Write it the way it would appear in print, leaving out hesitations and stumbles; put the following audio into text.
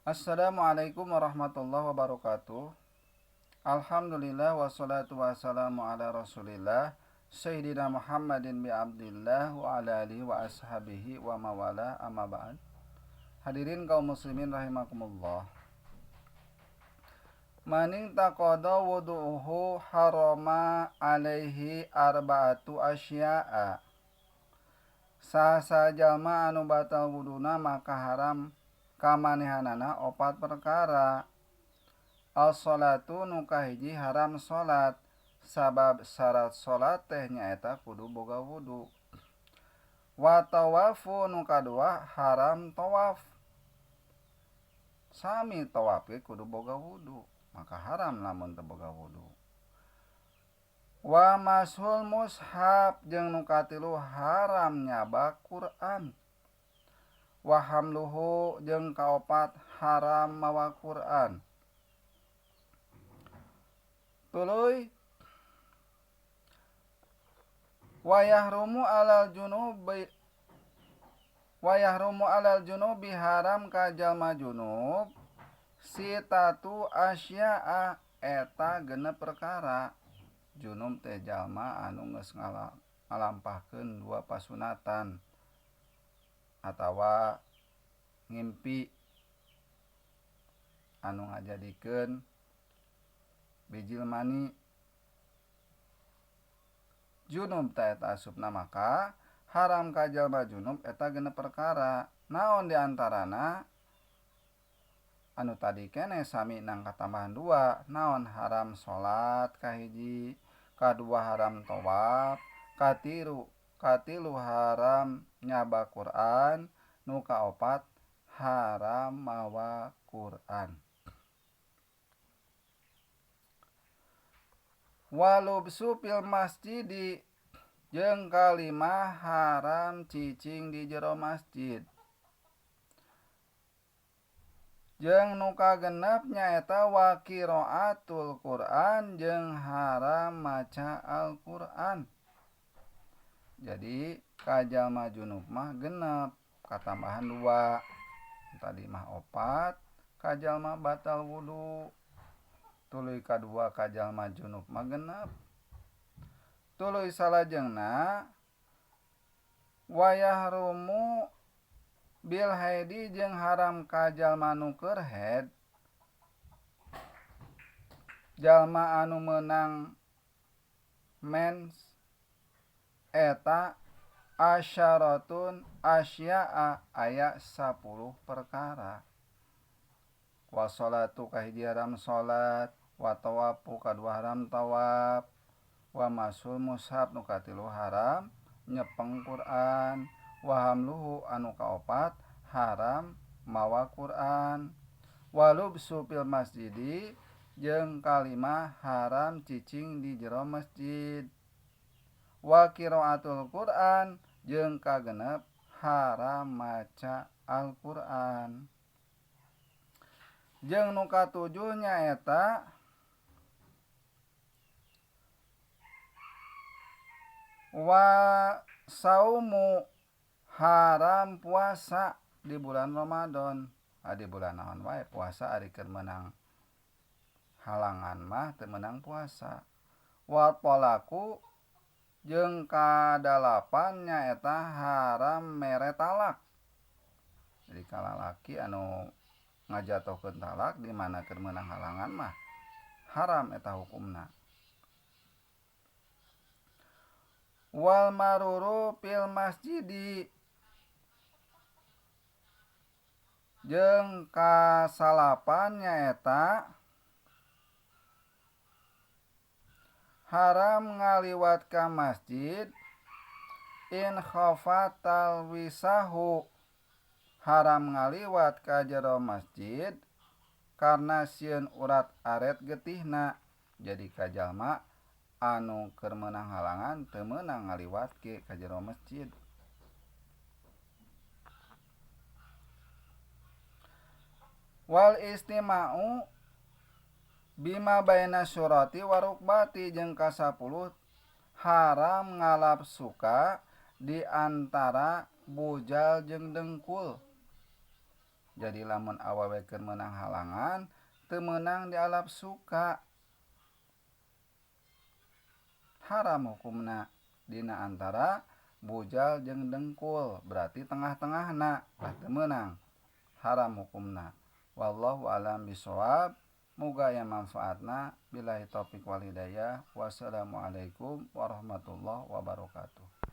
Assalamualaikum warahmatullahi wabarakatuh. Alhamdulillah wassalatu wassalamu ala rasulillah Sayyidina Muhammadin bi abdillah wa ala alihi wa ashabihi wa mawala amma ba'd. Hadirin kaum muslimin rahimakumullah. Maning taqada wudu'uhu harama alaihi arba'atu asya'a. Sasa jalma anu batal wuduna maka haram kamanehanana opat perkara. As-salatu nu kahiji haram salat, sabab syarat salat teh nyaeta kudu boga wudu. Wa tawafu nu kadua haram tawaf. Sami tawaf ge kudu boga wudu, maka haram lamun teu boga wudu. Wa mashul mushaf jeung nu katilu haram nyaba Quran. Wa hamluhu jeung kaopat haram mawa Quran. Tuluy wa yahrumu alal junubi haram ka jalma junub sitatu asya'a eta genep perkara. Junub teh jalma anu geus ngalampahkeun dua pasunatan atawa ngimpi anu ngajadikeun bijil mani. Junub ta eta asupna maka haram ka jalma junub eta genep perkara. Naon diantarana anu tadi keneh sami nang katambahan dua. Naon haram salat kahiji, kadua haram tawaf, katilu haram nyaba Quran, nu kaopat haram mawa Quran. Walubsu fil masjidi jeung kalima haram cicing di jero masjid. Jeung nu kagenep nyaeta wa qiraatul Quran jeung haram maca Al-Quran. Jadi ka jalma junub mah genep katambahan dua. Tadi mah opat ka jalma batal wudu. Tuluy kadua ka jalma junub mah genep. Tuluy salajengna wa yahrumu bil haidi jeung haram ka jalma nu keur haid. Jalma anu meunang mens eta asyaratun asya'a aya 10 perkara. Wa sholatu kahiji haram salat, wa tawafu kadua haram tawaf, wa masul mushaf nu katilu haram nyepeng Quran, wa hamluhu anu kaopat haram mawa Quran, wa lubsu fil masjidi jeung kalima haram cicing di jero masjid, wa qiraatul Quran jeung kagenep haram maca Al-Quran. Jeung nu katujuh nyaeta wa saumu haram puasa di bulan Ramadan. Di bulan naon wae puasa ari keur meunang halangan mah teu meunang puasa. Wa talaku jeung kadalapan nyaeta haram mere talak. Jadi kalalaki anu ngajatohkeun talak di mana keur meunang halangan mah haram eta hukumna. Wal maruru fil masjidi jeung kasalapan nyaeta haram ngaliwat ka masjid in khafatal wisahu. Haram ngaliwat ka jero masjid karena sieun urat aret getihna. Jadi ka jalma anu keur meunang halangan teu meunang ngaliwatke ka jero masjid. Wal istima'u bima baina surati wa rukbati jeung ka 10 haram ngalap suka di antara bujal jeung dengkul. Jadi lamun awewe keur meunang halangan teu meunang di alap suka. Haram hukumna dina antara bujal jeung dengkul, berarti tengah-tengahna lah teu meunang. Haram hukumna. Wallahu a'lam bishawab. Muga aya manfaatna. Billahi taufik wal hidayah. Wassalamualaikum warahmatullahi wabarakatuh.